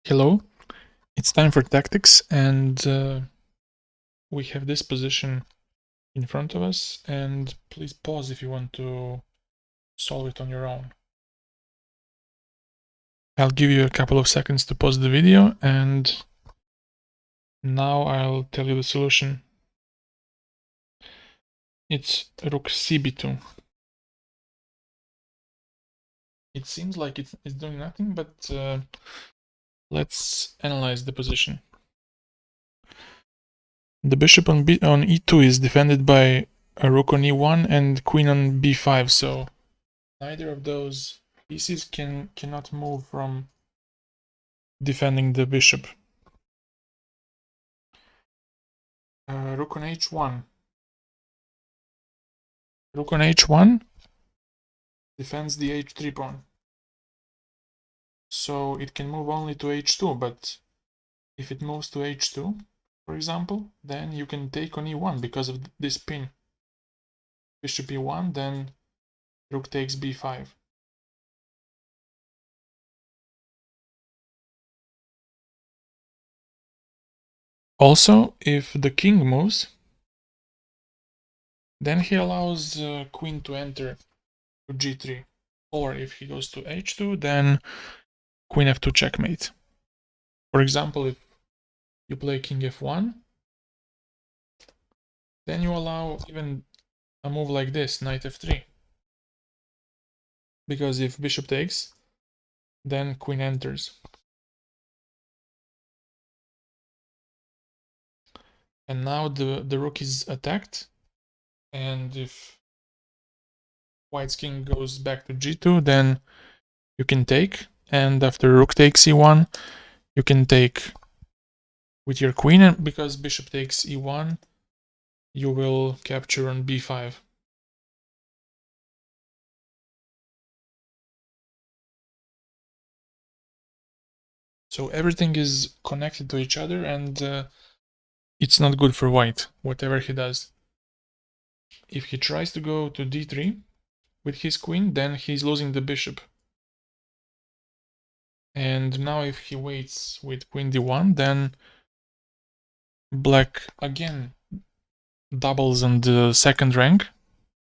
Hello, it's time for tactics, and we have this position in front of us, and please pause if you want to solve it on your own. I'll give you a couple of seconds to pause the video, and now I'll tell you the solution. It's rook cb2. It seems like it's doing nothing, but let's analyze the position. The bishop on e2 is defended by a rook on e1 and queen on b5, so neither of those pieces cannot move from defending the bishop. Rook on h1. Rook on h1 defends the h3 pawn. So it can move only to h2, but if it moves to h2, for example, then you can take on e1 because of this pin. Bishop e1, then rook takes b5. Also, if the king moves, then he allows queen to enter to g3. Or if he goes to h2, then queen f2 checkmate. For example, if you play king f1, then you allow even a move like this, knight f3. Because if bishop takes, then queen enters. And now the rook is attacked, and if white's king goes back to g2, then you can take, and after rook takes e1, you can take with your queen, and because bishop takes e1, you will capture on b5. So everything is connected to each other, and it's not good for white, whatever he does. If he tries to go to d3 with his queen, then he's losing the bishop. And now if he waits with queen d1, then black again doubles on the second rank,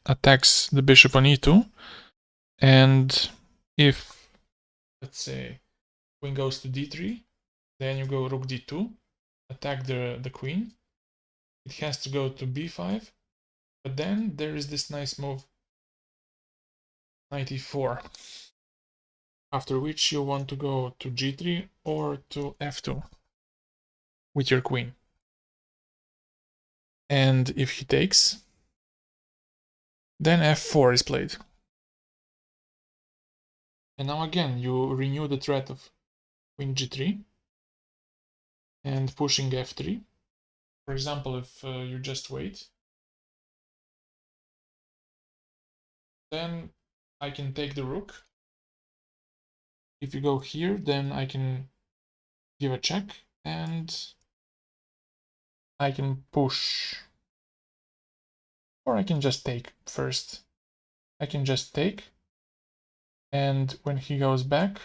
attacks the bishop on e2, and if, let's say, queen goes to d3, then you go rook d2, attack the queen. It has to go to b5, but then there is this nice move, knight e4, after which you want to go to g3 or to f2 with your queen. And if he takes, then f4 is played. And now again, you renew the threat of queen g3 and pushing f3. For example, if you just wait, then I can take the rook. If you go here, then I can give a check and I can push, or I can just take first. I can just take, and when he goes back,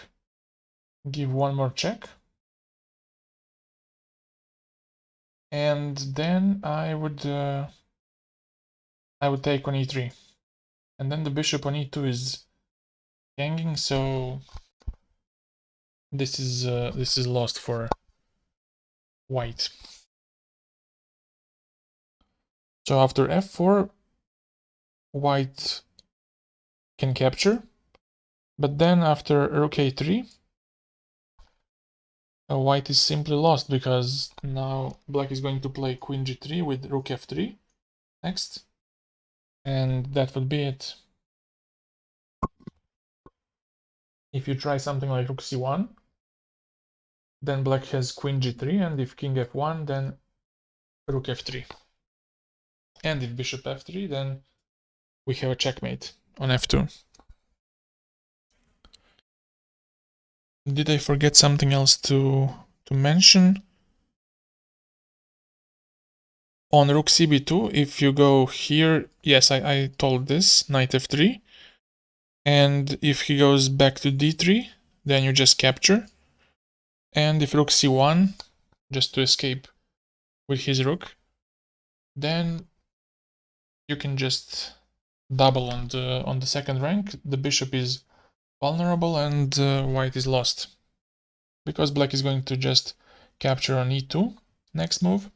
give one more check, and then I would take on e3, and then the bishop on e2 is hanging, so this is lost for white. So after f4, white can capture, but then after rook a3, white is simply lost because now black is going to play queen g3 with rook f3 next, and that would be it. If you try something like rook c1, then black has queen g3, and if king f1, then rook f3. And if bishop f3, then we have a checkmate on f2. Did I forget something else to mention? On rook cb2, if you go here, yes, I told this, knight f3. And if he goes back to d3, then you just capture. And if rook c1, just to escape with his rook, then you can just double on the second rank. The bishop is vulnerable and white is lost, because black is going to just capture on e2 next move,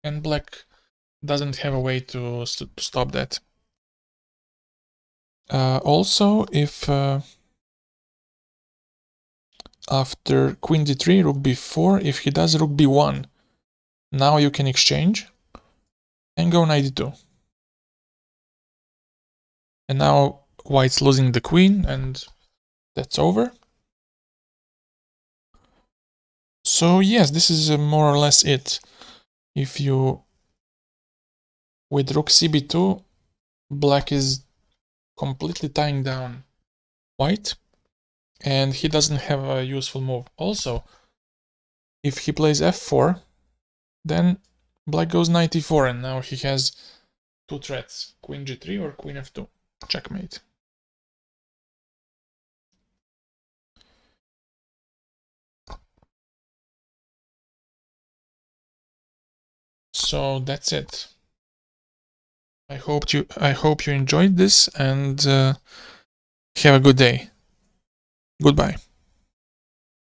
and black doesn't have a way to stop that. Also, if after queen d3, rook b4, if he does rook b1, now you can exchange and go knight d2. And now white's losing the queen, and that's over. So yes, this is more or less it. If you, with rook cb2, black is completely tying down white, and he doesn't have a useful move. Also, if he plays f4, then black goes knight e4, and now he has two threats, queen g3 or queen f2. Checkmate. So that's it. I hope you enjoyed this, and have a good day. Goodbye.